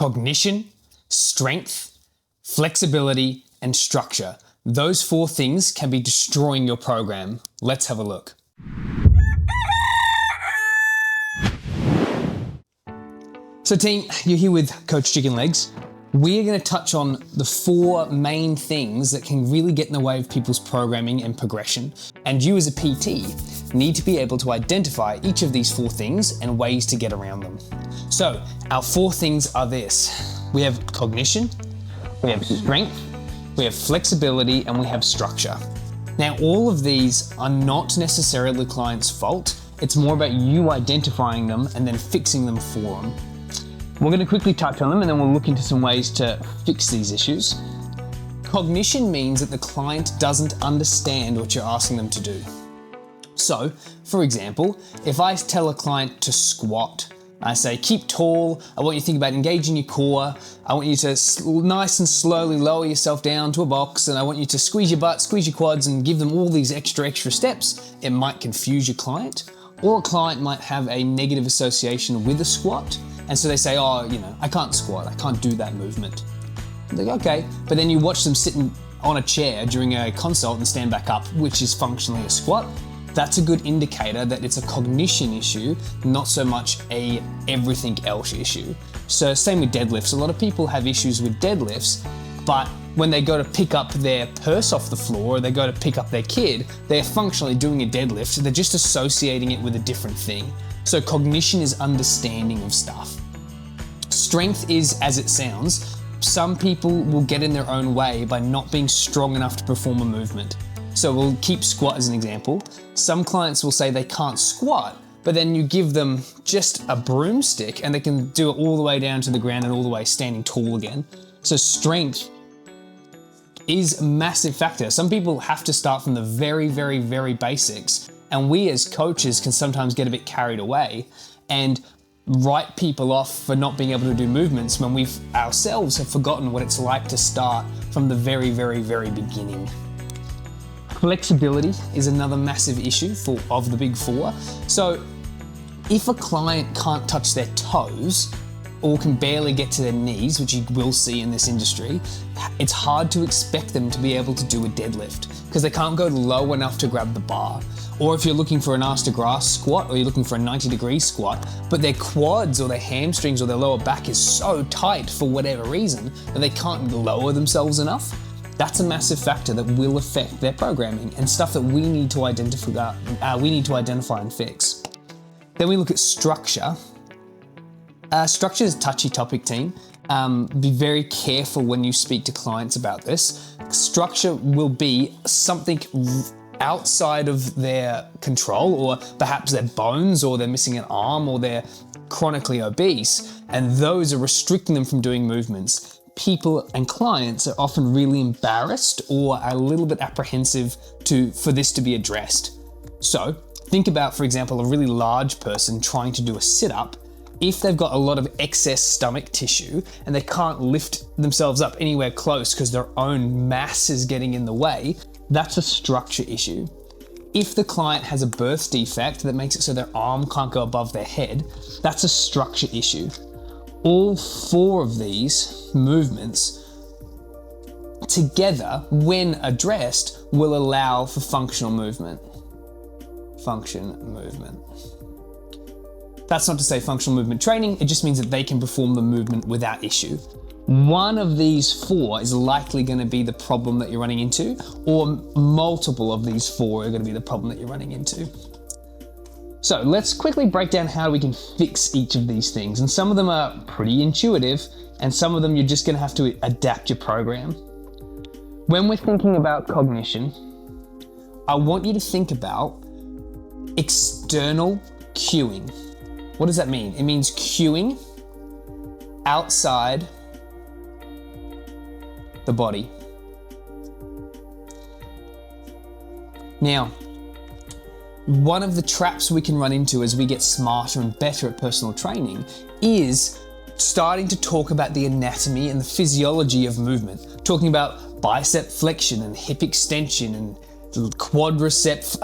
cognition, strength, flexibility, and structure. Those 4 things can be destroying your program. Let's have a look. So team, you're here with Coach Chicken Legs. We're going to touch on the 4 main things that can really get in the way of people's programming and progression. And you as a PT need to be able to identify each of these 4 things and ways to get around them. So our 4 things are this. We have cognition, we have strength, we have flexibility, and we have structure. Now, all of these are not necessarily the client's fault. It's more about you identifying them and then fixing them for them. We're going to quickly touch on them and then we'll look into some ways to fix these issues. Cognition means that the client doesn't understand what you're asking them to do. So, for example, if I tell a client to squat, I say, keep tall, I want you to think about engaging your core, I want you to nice and slowly lower yourself down to a box, and I want you to squeeze your butt, squeeze your quads, and give them all these extra steps, it might confuse your client, or a client might have a negative association with a squat, and so they say, I can't squat, I can't do that movement. They're like, okay, but then you watch them sitting on a chair during a consult and stand back up, which is functionally a squat. That's a good indicator that it's a cognition issue, not so much a everything else issue. So same with deadlifts. A lot of people have issues with deadlifts, but when they go to pick up their purse off the floor or they go to pick up their kid, they're functionally doing a deadlift. They're just associating it with a different thing. So cognition is understanding of stuff. Strength is as it sounds. Some people will get in their own way by not being strong enough to perform a movement. So we'll keep squat as an example. Some clients will say they can't squat, but then you give them just a broomstick and they can do it all the way down to the ground and all the way standing tall again. So strength is a massive factor. Some people have to start from the very, very, very basics. And we as coaches can sometimes get a bit carried away and write people off for not being able to do movements when we ourselves have forgotten what it's like to start from the very, very, very beginning. Flexibility is another massive issue of the big 4. So if a client can't touch their toes or can barely get to their knees, which you will see in this industry, it's hard to expect them to be able to do a deadlift because they can't go low enough to grab the bar. Or if you're looking for an arse to grass squat or you're looking for a 90-degree squat, but their quads or their hamstrings or their lower back is so tight for whatever reason that they can't lower themselves enough, that's a massive factor that will affect their programming and stuff that we need to identify and fix. Then we look at structure. Structure is a touchy topic, team. Be very careful when you speak to clients about this. Structure will be something outside of their control, or perhaps their bones, or they're missing an arm, or they're chronically obese, and those are restricting them from doing movements. People and clients are often really embarrassed or a little bit apprehensive for this to be addressed. So think about, for example, a really large person trying to do a sit-up. If they've got a lot of excess stomach tissue and they can't lift themselves up anywhere close because their own mass is getting in the way, that's a structure issue. If the client has a birth defect that makes it so their arm can't go above their head, that's a structure issue. All 4 of these movements together, when addressed, will allow for functional movement. Function movement. That's not to say functional movement training, it just means that they can perform the movement without issue. One of these 4 is likely going to be the problem that you're running into, or multiple of these 4 are going to be the problem that you're running into. So let's quickly break down how we can fix each of these things. And some of them are pretty intuitive, and some of them you're just going to have to adapt your program. When we're thinking about cognition, I want you to think about external cueing. What does that mean? It means cueing outside the body. Now, one of the traps we can run into as we get smarter and better at personal training is starting to talk about the anatomy and the physiology of movement, talking about bicep flexion and hip extension and quadricep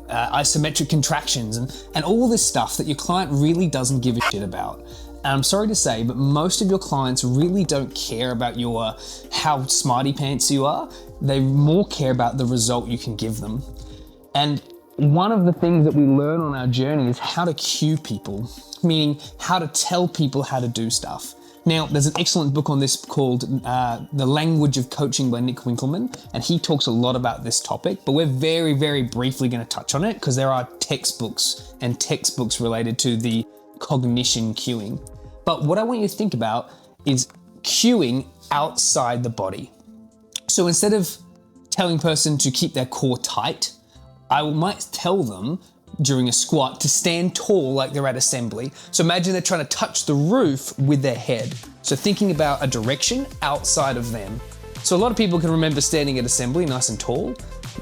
isometric contractions and all this stuff that your client really doesn't give a shit about. And I'm sorry to say, but most of your clients really don't care about how smarty pants you are. They more care about the result you can give them. And one of the things that we learn on our journey is how to cue people, meaning how to tell people how to do stuff. Now, there's an excellent book on this called The Language of Coaching by Nick Winkelman, and he talks a lot about this topic, but we're very, very briefly going to touch on it because there are textbooks related to the cognition cueing. But what I want you to think about is cueing outside the body. So instead of telling a person to keep their core tight, I might tell them during a squat to stand tall like they're at assembly. So imagine they're trying to touch the roof with their head. So thinking about a direction outside of them. So a lot of people can remember standing at assembly nice and tall.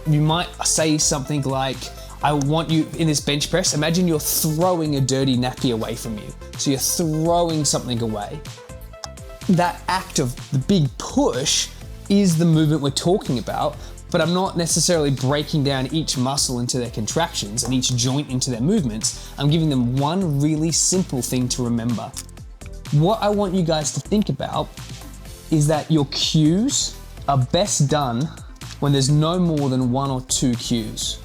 You might say something like, I want you in this bench press, imagine you're throwing a dirty nappy away from you. So you're throwing something away. That act of the big push is the movement we're talking about, but I'm not necessarily breaking down each muscle into their contractions and each joint into their movements. I'm giving them one really simple thing to remember. What I want you guys to think about is that your cues are best done when there's no more than 1 or 2 cues.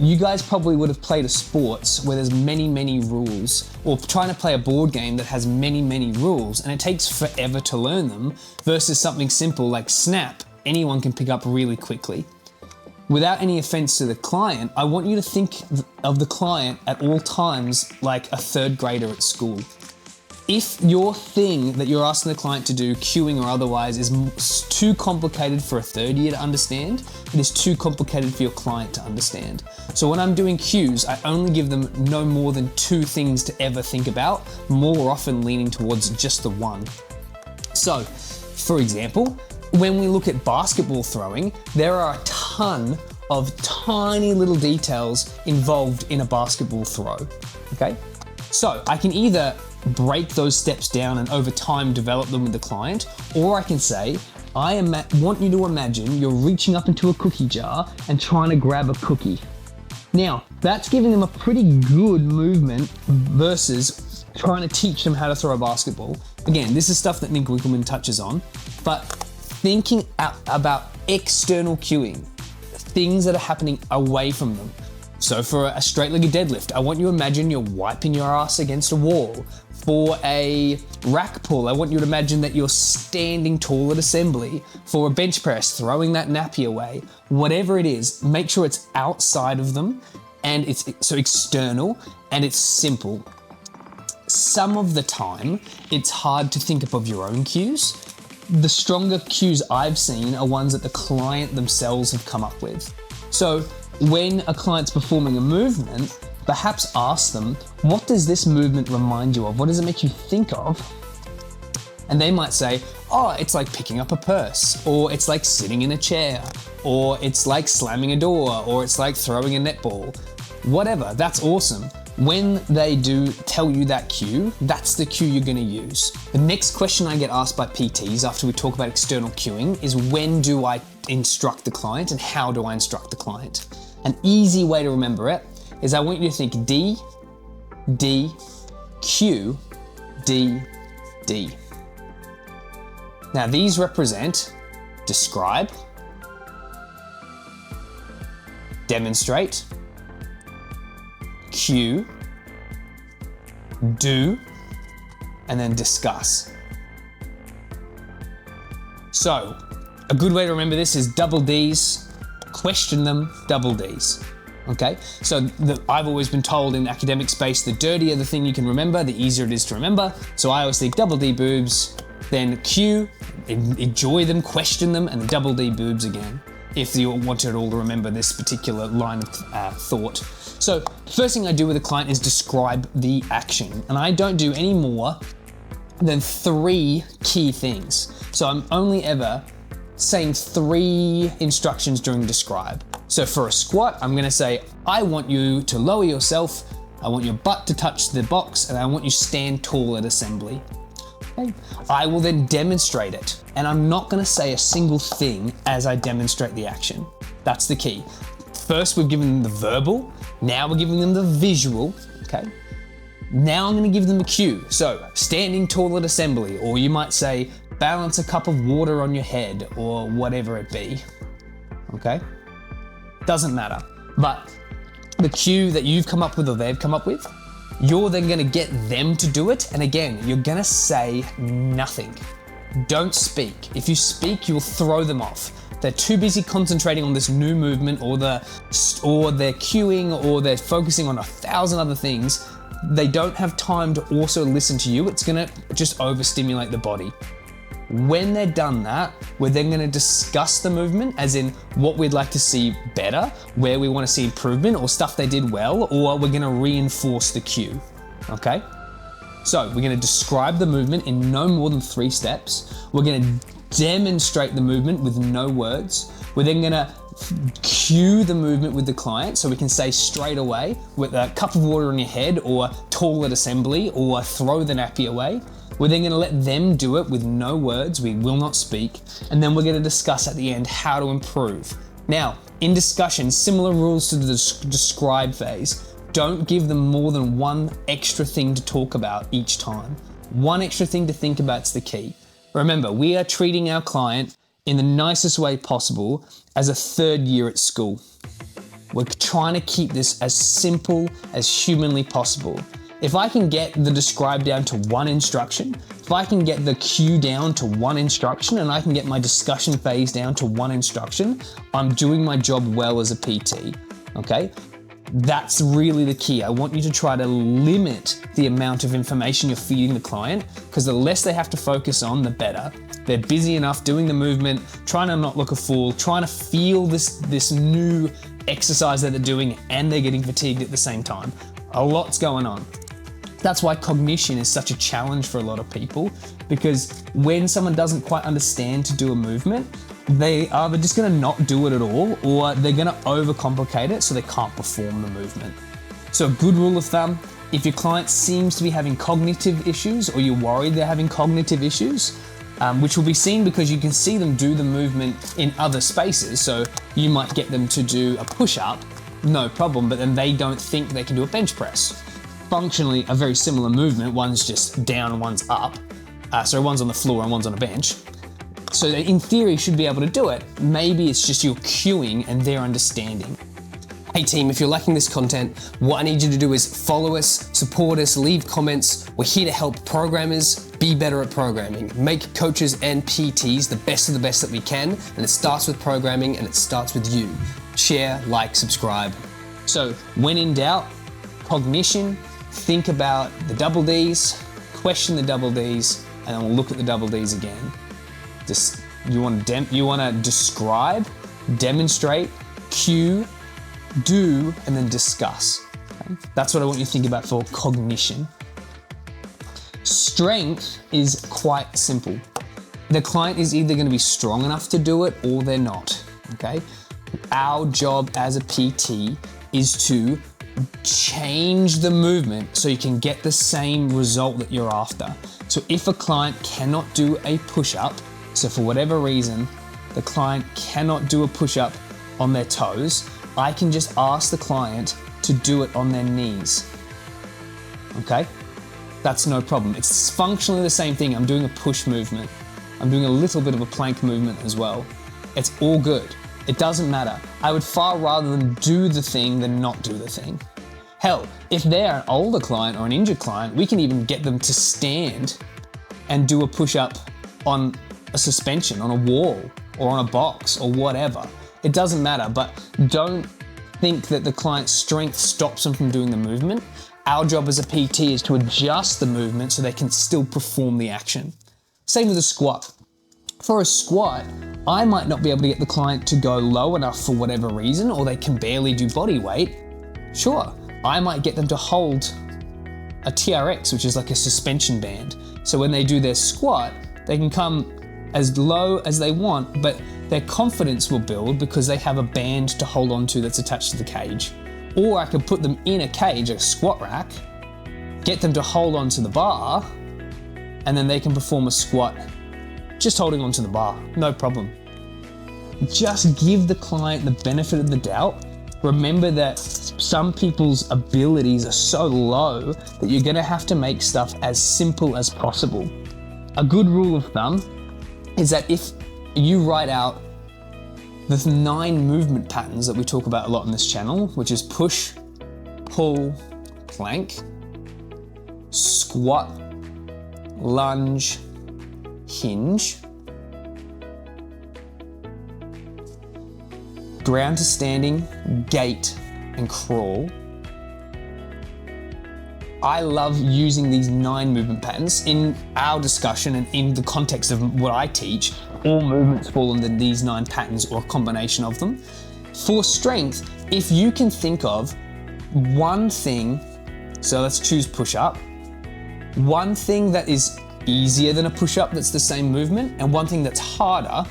You guys probably would have played a sports where there's many rules, or trying to play a board game that has many rules, and it takes forever to learn them, versus something simple like Snap. Anyone can pick up really quickly. Without any offense to the client, I want you to think of the client at all times like a 3rd grader at school. If your thing that you're asking the client to do, cueing or otherwise, is too complicated for a 3rd year to understand, it is too complicated for your client to understand. So when I'm doing cues, I only give them no more than 2 things to ever think about, more often leaning towards just the one. So, for example, when we look at basketball throwing, there are a ton of tiny little details involved in a basketball throw, okay? So I can either break those steps down and over time develop them with the client, or I can say, I want you to imagine you're reaching up into a cookie jar and trying to grab a cookie. Now, that's giving them a pretty good movement versus trying to teach them how to throw a basketball. Again, this is stuff that Nick Winkelman touches on, but thinking about external cueing, things that are happening away from them. So for a straight-legged deadlift, I want you to imagine you're wiping your ass against a wall. For a rack pull, I want you to imagine that you're standing tall at assembly. For a bench press, throwing that nappy away. Whatever it is, make sure it's outside of them and it's so external and it's simple. Some of the time, it's hard to think of your own cues. The stronger cues I've seen are ones that the client themselves have come up with. So when a client's performing a movement, perhaps ask them, what does this movement remind you of? What does it make you think of? And they might say, oh, it's like picking up a purse, or it's like sitting in a chair, or it's like slamming a door, or it's like throwing a netball. Whatever, that's awesome. When they do tell you that cue, that's the cue you're going to use. The next question I get asked by PTs after we talk about external cueing is, when do I instruct the client and how do I instruct the client? An easy way to remember it is I want you to think D, D, Q, D, D. Now these represent describe, demonstrate, cue, do, and then discuss. So a good way to remember this is double D's, question them, double D's. Okay, so I've always been told in academic space, the dirtier the thing you can remember, the easier it is to remember. So I always think double D boobs, then cue, enjoy them, question them, and double D boobs again, if you want it all to remember this particular line of thought. So first thing I do with a client is describe the action, and I don't do any more than 3 key things. So I'm only ever saying 3 instructions during describe. So for a squat, I'm gonna say, I want you to lower yourself, I want your butt to touch the box, and I want you to stand tall at assembly. Okay. I will then demonstrate it, and I'm not gonna say a single thing as I demonstrate the action. That's the key. First, we've given them the verbal, now we're giving them the visual, okay? Now I'm going to give them a cue. So standing tall at assembly, or you might say balance a cup of water on your head, or whatever it be. Okay? Doesn't matter. But the cue that you've come up with or they've come up with, you're then going to get them to do it. And again, you're going to say nothing. Don't speak. If you speak, you'll throw them off. They're too busy concentrating on this new movement, or they're cueing, or they're focusing on 1,000 other things. They don't have time to also listen to you. It's going to just overstimulate the body. When they're done that, we're then going to discuss the movement, as in what we'd like to see better, where we want to see improvement, or stuff they did well, or we're going to reinforce the cue. Okay? So we're going to describe the movement in no more than 3 steps. We're going to demonstrate the movement with no words. We're then going to cue the movement with the client, so we can say straight away with a cup of water on your head, or tall at assembly, or throw the nappy away. We're then going to let them do it with no words. We will not speak. And then we're going to discuss at the end how to improve. Now, in discussion, similar rules to the describe phase. Don't give them more than one extra thing to talk about each time. One extra thing to think about is the key. Remember, we are treating our client in the nicest way possible as a 3rd year at school. We're trying to keep this as simple as humanly possible. If I can get the describe down to 1 instruction, if I can get the cue down to 1 instruction, and I can get my discussion phase down to 1 instruction, I'm doing my job well as a PT, okay? That's really the key. I want you to try to limit the amount of information you're feeding the client, because the less they have to focus on, the better. They're busy enough doing the movement, trying to not look a fool, trying to feel this new exercise that they're doing, and they're getting fatigued at the same time. A lot's going on. That's why cognition is such a challenge for a lot of people, because when someone doesn't quite understand to do a movement, they are either just going to not do it at all, or they're going to overcomplicate it so they can't perform the movement. So a good rule of thumb, if your client seems to be having cognitive issues, or you're worried they're having cognitive issues, which will be seen because you can see them do the movement in other spaces. So you might get them to do a push-up, no problem, but then they don't think they can do a bench press. Functionally, a very similar movement. One's just down and one's up. So one's on the floor and one's on a bench. So in theory, should be able to do it. Maybe it's just your cueing and their understanding. Hey team, if you're liking this content, what I need you to do is follow us, support us, leave comments. We're here to help programmers be better at programming, make coaches and PTs the best of the best that we can. And it starts with programming, and it starts with you. Share, like, subscribe. So when in doubt, cognition, think about the double Ds, question the double Ds, and then we'll look at the double Ds again. You want to describe, demonstrate, cue, do, and then discuss. Okay? That's what I want you to think about for cognition. Strength is quite simple. The client is either going to be strong enough to do it, or they're not. Okay? Our job as a PT is to change the movement so you can get the same result that you're after. So if a client cannot do a push-up, so for whatever reason, the client cannot do a push-up on their toes, I can just ask the client to do it on their knees. Okay? That's no problem. It's functionally the same thing. I'm doing a push movement. I'm doing a little bit of a plank movement as well. It's all good. It doesn't matter. I would far rather than do the thing than not do the thing. Hell, if they're an older client or an injured client, we can even get them to stand and do a push-up on a suspension, on a wall, or on a box, or whatever. It doesn't matter, but don't think that the client's strength stops them from doing the movement. Our job as a PT is to adjust the movement so they can still perform the action. Same with a squat. For a squat, I might not be able to get the client to go low enough for whatever reason, or they can barely do body weight. Sure, I might get them to hold a TRX, which is like a suspension band. So when they do their squat, they can come as low as they want, but their confidence will build because they have a band to hold on to that's attached to the cage. Or I could put them in a cage, a squat rack, get them to hold on to the bar, and then they can perform a squat just holding onto the bar, no problem. Just give the client the benefit of the doubt Remember that some people's abilities are so low that you're gonna have to make stuff as simple as possible. A good rule of thumb is that if you write out the 9 movement patterns that we talk about a lot on this channel, which is push, pull, plank, squat, lunge, hinge, ground to standing, gait, and crawl. I love using these 9 movement patterns. In our discussion and in the context of what I teach, all movements fall under these 9 patterns or a combination of them. For strength, if you can think of one thing, so let's choose push-up, one thing that is easier than a push-up that's the same movement, and one thing that's harder,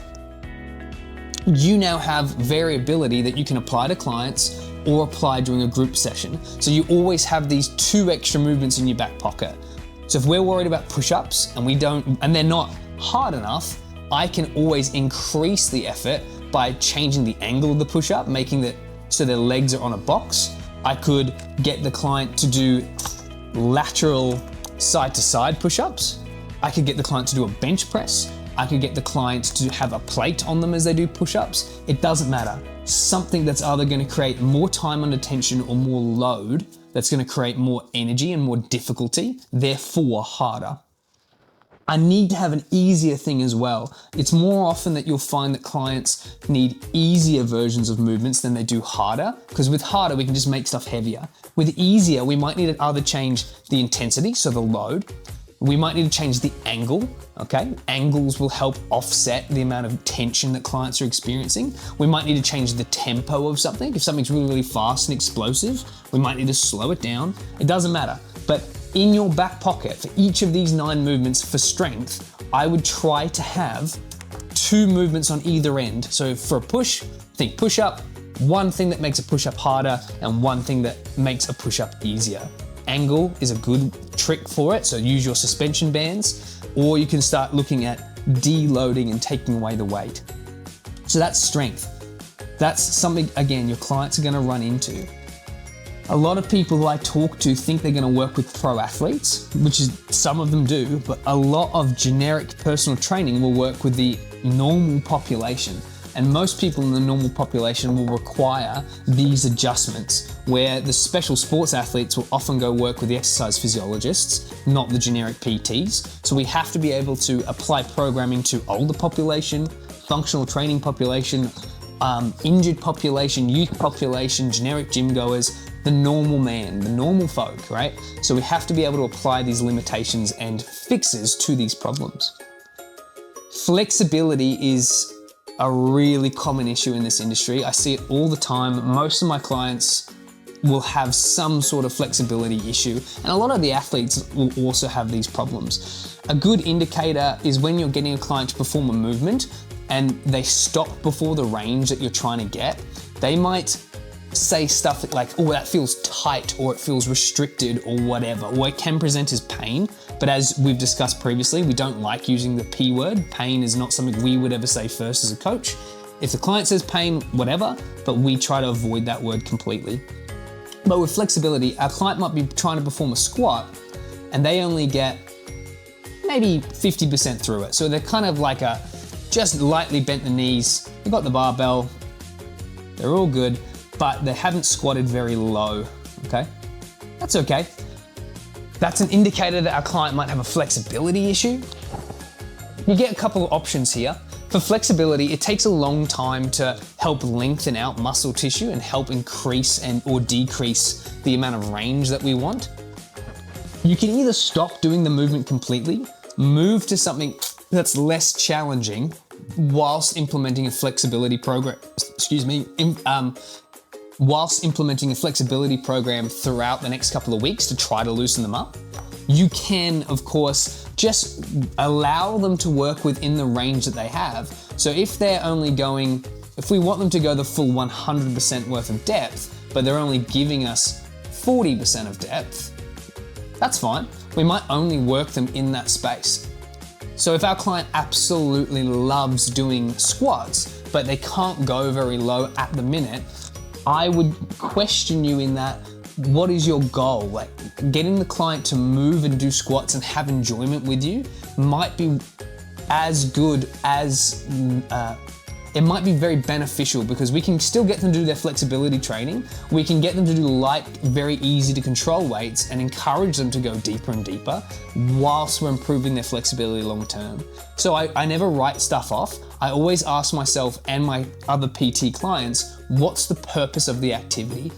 you now have variability that you can apply to clients or apply during a group session. So you always have these 2 extra movements in your back pocket. So if we're worried about push-ups and they're not hard enough, I can always increase the effort by changing the angle of the push-up, making it so their legs are on a box. I could get the client to do lateral side-to-side push-ups. I could get the client to do a bench press. I could get the client to have a plate on them as they do push-ups. It doesn't matter. Something that's either going to create more time under tension or more load, that's going to create more energy and more difficulty, therefore harder. I need to have an easier thing as well. It's more often that you'll find that clients need easier versions of movements than they do harder, because with harder, we can just make stuff heavier. With easier, we might need to either change the intensity, so the load. We might need to change the angle, okay? Angles will help offset the amount of tension that clients are experiencing. We might need to change the tempo of something. If something's really, really fast and explosive, we might need to slow it down. It doesn't matter. But in your back pocket, for each of these 9 movements for strength, I would try to have 2 movements on either end. So for a push, think push-up, one thing that makes a push-up harder, and one thing that makes a push-up easier. Angle is a good trick for it, so use your suspension bands, or you can start looking at deloading and taking away the weight. So that's strength. That's something, again, your clients are gonna run into. A lot of people who I talk to think they're gonna work with pro athletes, which is some of them do, but a lot of generic personal training will work with the normal population. And most people in the normal population will require these adjustments, where the special sports athletes will often go work with the exercise physiologists, not the generic PTs. So we have to be able to apply programming to older population, functional training population, injured population, youth population, generic gym goers, the normal man, the normal folk, right? So we have to be able to apply these limitations and fixes to these problems. Flexibility is a really common issue in this industry. I see it all the time. Most of my clients will have some sort of flexibility issue, and a lot of the athletes will also have these problems. A good indicator is when you're getting a client to perform a movement and they stop before the range that you're trying to get. They might say stuff like, oh, that feels tight, or it feels restricted, or whatever, or it can present as pain. But as we've discussed previously, we don't like using the P word. Pain is not something we would ever say first as a coach. If the client says pain, whatever, but we try to avoid that word completely. But with flexibility, our client might be trying to perform a squat and they only get maybe 50% through it. So they're kind of like just lightly bent the knees, they've got the barbell, they're all good, but they haven't squatted very low, okay? That's okay. That's an indicator that our client might have a flexibility issue. You get a couple of options here. For flexibility, it takes a long time to help lengthen out muscle tissue and help increase or decrease the amount of range that we want. You can either stop doing the movement completely, move to something that's less challenging whilst implementing a flexibility program, whilst implementing a flexibility program throughout the next couple of weeks to try to loosen them up. You can, of course, just allow them to work within the range that they have. So if we want them to go the full 100% worth of depth, but they're only giving us 40% of depth, that's fine. We might only work them in that space. So if our client absolutely loves doing squats, but they can't go very low at the minute, I would question you in that, what is your goal? Like, getting the client to move and do squats and have enjoyment with you might be as good as, it might be very beneficial, because we can still get them to do their flexibility training. We can get them to do light, very easy to control weights and encourage them to go deeper and deeper whilst we're improving their flexibility long term. So I never write stuff off. I always ask myself and my other PT clients, what's the purpose of the activity?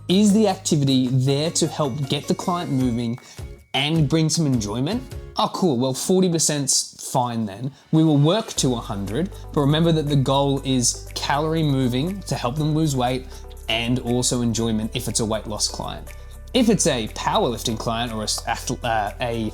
Is the activity there to help get the client moving and bring some enjoyment? Oh, cool. Well, 40%'s fine then. We will work to 100, but remember that the goal is calorie moving to help them lose weight and also enjoyment if it's a weight loss client. If it's a powerlifting client or a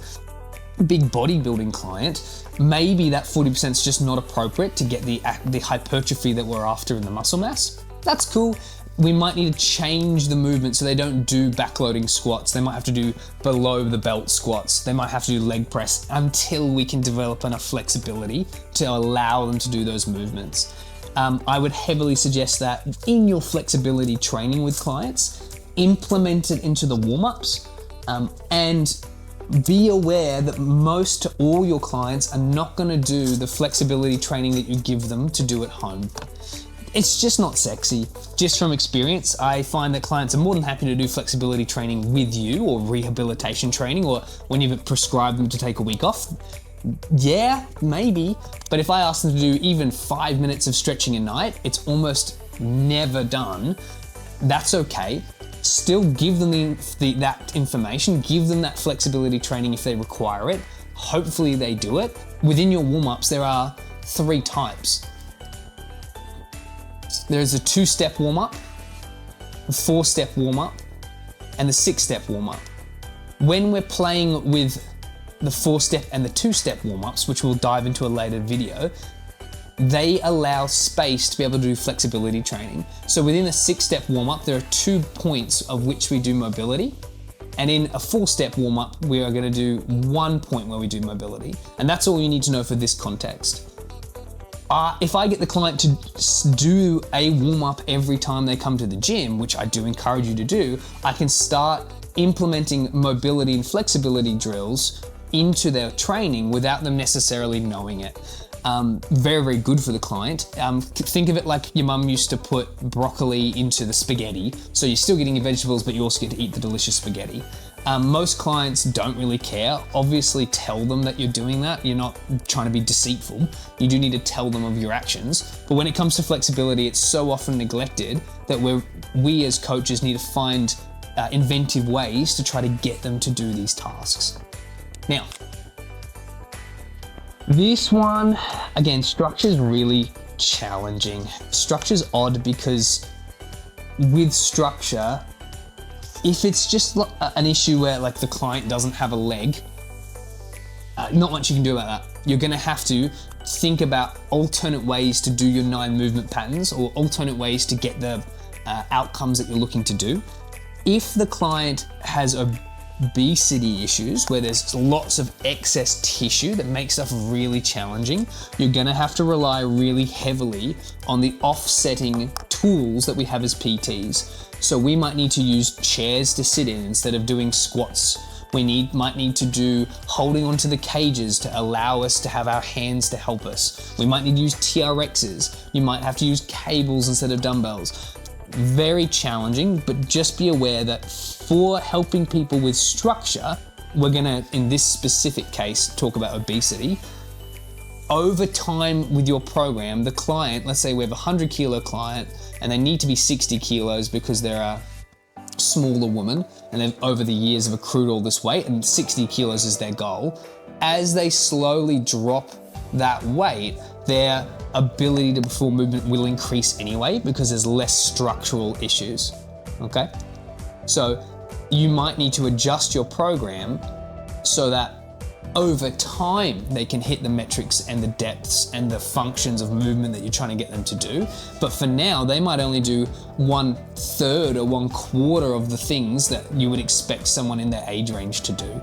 big bodybuilding client, maybe that 40% is just not appropriate to get the hypertrophy that we're after in the muscle mass. That's cool. We might need to change the movement so they don't do backloading squats. They might have to do below the belt squats. They might have to do leg press until we can develop enough flexibility to allow them to do those movements. I would heavily suggest that in your flexibility training with clients, implement it into the warm-ups, and be aware that most to all your clients are not going to do the flexibility training that you give them to do at home. It's just not sexy. Just from experience, I find that clients are more than happy to do flexibility training with you, or rehabilitation training, or when you've prescribed them to take a week off. Yeah, maybe. But if I ask them to do even 5 minutes of stretching a night, it's almost never done. That's okay. Still give them that information, give them that flexibility training if they require it. Hopefully they do it. Within your warm-ups, there are 3 types. There's a 2-step warm-up, a 4-step warm-up, and the 6-step warm-up. When we're playing with the 4-step and the 2-step warm-ups, which we'll dive into a later video, they allow space to be able to do flexibility training. So within a 6-step warm-up, there are 2 points of which we do mobility. And in a 4-step warm-up, we are going to do 1 point where we do mobility. And that's all you need to know for this context. If I get the client to do a warm-up every time they come to the gym, which I do encourage you to do, I can start implementing mobility and flexibility drills into their training without them necessarily knowing it. Very, very good for the client. Think of it like your mum used to put broccoli into the spaghetti. So you're still getting your vegetables, but you also get to eat the delicious spaghetti. Most clients don't really care. Obviously tell them that you're doing that. You're not trying to be deceitful. You do need to tell them of your actions. But when it comes to flexibility, it's so often neglected that we as coaches need to find inventive ways to try to get them to do these tasks. Now, this one, again, structure is really challenging. Structure's odd because with structure, if it's just an issue where like the client doesn't have a leg, not much you can do about that. You're gonna have to think about alternate ways to do your 9 movement patterns, or alternate ways to get the outcomes that you're looking to do. If the client has obesity issues where there's lots of excess tissue that makes stuff really challenging, you're gonna have to rely really heavily on the offsetting tools that we have as PTs. So we might need to use chairs to sit in instead of doing squats. We might need to do holding onto the cages to allow us to have our hands to help us. We might need to use TRXs. You might have to use cables instead of dumbbells. Very challenging, but just be aware that for helping people with structure, we're gonna, in this specific case, talk about obesity. Over time with your program, the client, let's say we have a 100 kilo client and they need to be 60 kilos because they're a smaller woman and they've over the years have accrued all this weight, and 60 kilos is their goal. As they slowly drop that weight, their ability to perform movement will increase anyway because there's less structural issues, okay? So you might need to adjust your program so that over time they can hit the metrics and the depths and the functions of movement that you're trying to get them to do. But for now, they might only do 1/3 or 1/4 of the things that you would expect someone in their age range to do.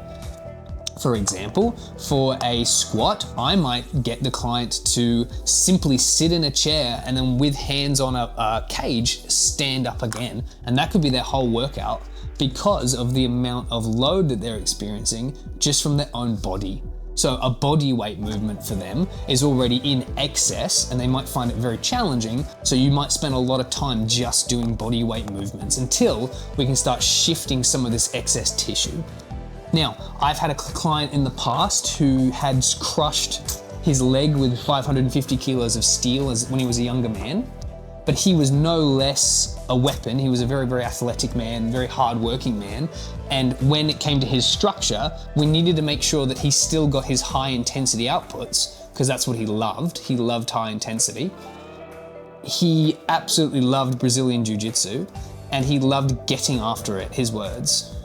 For example, for a squat, I might get the client to simply sit in a chair and then with hands on a cage, stand up again. And that could be their whole workout because of the amount of load that they're experiencing just from their own body. So a body weight movement for them is already in excess and they might find it very challenging. So you might spend a lot of time just doing body weight movements until we can start shifting some of this excess tissue. Now, I've had a client in the past who had crushed his leg with 550 kilos of steel when he was a younger man, but he was no less a weapon. He was a very, very athletic man, very hardworking man. And when it came to his structure, we needed to make sure that he still got his high intensity outputs because that's what he loved. He loved high intensity. He absolutely loved Brazilian Jiu-Jitsu and he loved getting after it, his words.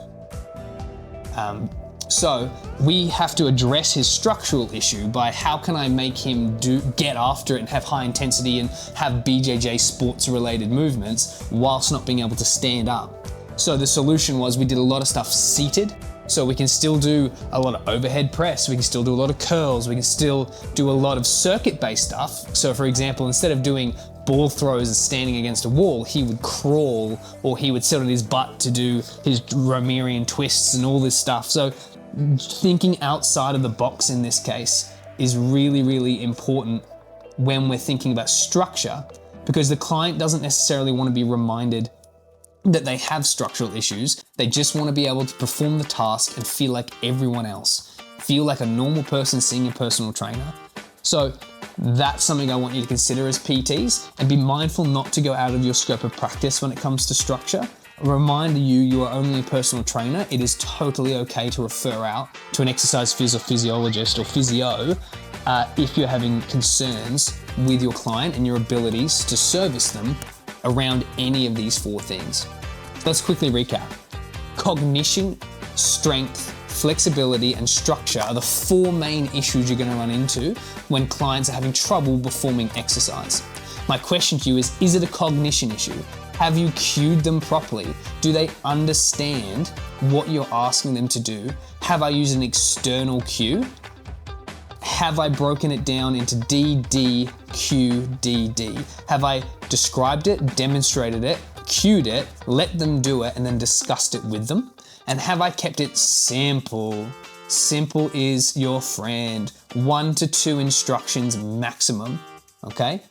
So we have to address his structural issue by how can I make him get after it and have high intensity and have BJJ sports related movements whilst not being able to stand up. So the solution was we did a lot of stuff seated. So we can still do a lot of overhead press, we can still do a lot of curls, we can still do a lot of circuit-based stuff. So for example, instead of doing ball throws and standing against a wall, he would crawl or he would sit on his butt to do his Romerian twists and all this stuff. So thinking outside of the box in this case is really, really important when we're thinking about structure, because the client doesn't necessarily want to be reminded that they have structural issues. They just want to be able to perform the task and feel like everyone else, feel like a normal person seeing a personal trainer. So that's something I want you to consider as PTs, and be mindful not to go out of your scope of practice when it comes to structure. A reminder, you are only a personal trainer. It is totally okay to refer out to an exercise physiologist or physio if you're having concerns with your client and your abilities to service them around any of these four things. Let's quickly recap. Cognition, strength, flexibility, and structure are the four main issues you're going to run into when clients are having trouble performing exercise. My question to you is it a cognition issue? Have you cued them properly? Do they understand what you're asking them to do? Have I used an external cue? Have I broken it down into D, D, Q, D, D? Have I described it, demonstrated it, cued it, let them do it, and then discussed it with them? And have I kept it simple? Simple is your friend. 1 to 2 instructions maximum, okay?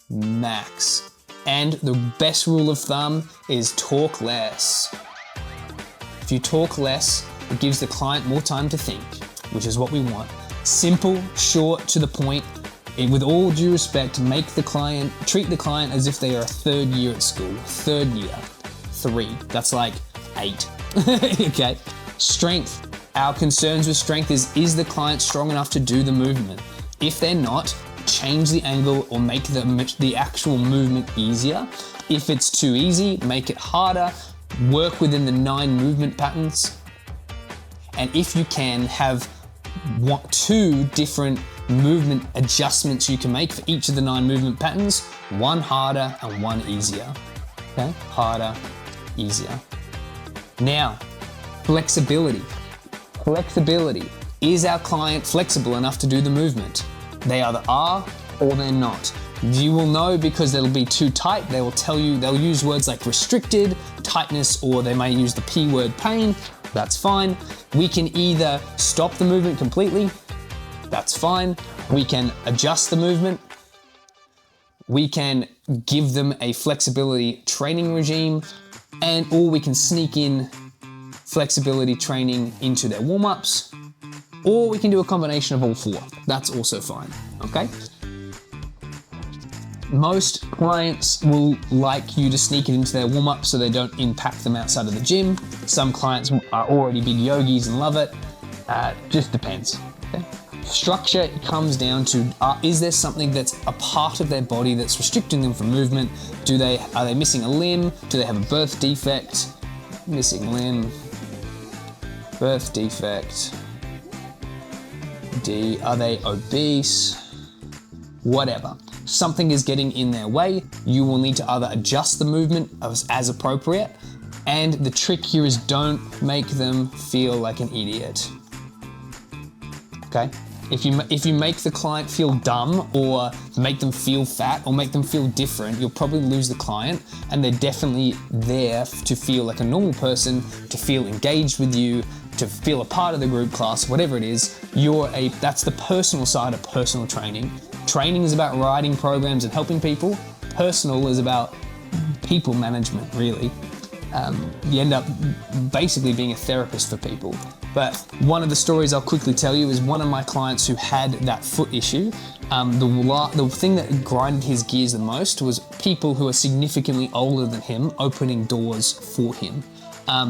Max. And the best rule of thumb is talk less. If you talk less, it gives the client more time to think, which is what we want. Simple, short, to the point. With all due respect, treat the client as if they are a third year at school. Third year, 3. That's like 8. Okay. Strength. Our concerns with strength is the client strong enough to do the movement? If they're not, change the angle or make the actual movement easier. If it's too easy, make it harder. Work within the 9 movement patterns. And if you can, have 2 different movement adjustments you can make for each of the 9 movement patterns, 1 harder and 1 easier. Okay, harder, easier. Now, flexibility. Flexibility. Is our client flexible enough to do the movement? They either are or they're not. You will know because they'll be too tight. They will tell you, they'll use words like restricted, tightness, or they may use the P word, pain. That's fine. We can either stop the movement completely. That's fine. We can adjust the movement. We can give them a flexibility training regime, or we can sneak in flexibility training into their warm-ups, or we can do a combination of all 4. That's also fine, okay? Most clients will like you to sneak it into their warm-up so they don't impact them outside of the gym. Some clients are already big yogis and love it. Just depends, okay? Structure comes down to, is there something that's a part of their body that's restricting them from movement? Are they missing a limb? Do they have a birth defect? Missing limb, birth defect. D, are they obese? Whatever. Something is getting in their way. You will need to either adjust the movement as appropriate, and the trick here is don't make them feel like an idiot. okay? If you make the client feel dumb or make them feel fat or make them feel different, you'll probably lose the client, and they're definitely there to feel like a normal person, to feel engaged with you, to feel a part of the group class, whatever it is. That's the personal side of personal training. Training is about writing programs and helping people. Personal is about people management, really. You end up basically being a therapist for people. But one of the stories I'll quickly tell you is one of my clients who had that foot issue. The thing that grinded his gears the most was people who are significantly older than him opening doors for him.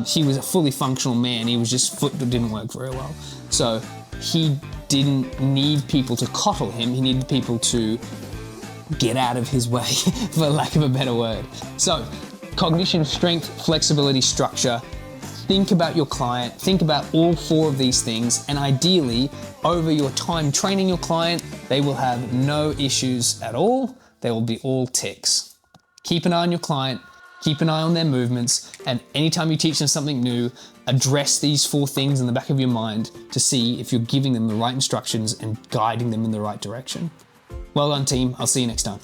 He was a fully functional man. He was just foot that didn't work very well. So he didn't need people to coddle him. He needed people to get out of his way, for lack of a better word. So cognition, strength, flexibility, structure. Think about your client, think about all 4 of these things, and ideally, over your time training your client, they will have no issues at all. They will be all ticks. Keep an eye on your client, keep an eye on their movements, and anytime you teach them something new, address these 4 things in the back of your mind to see if you're giving them the right instructions and guiding them in the right direction. Well done, team. I'll see you next time.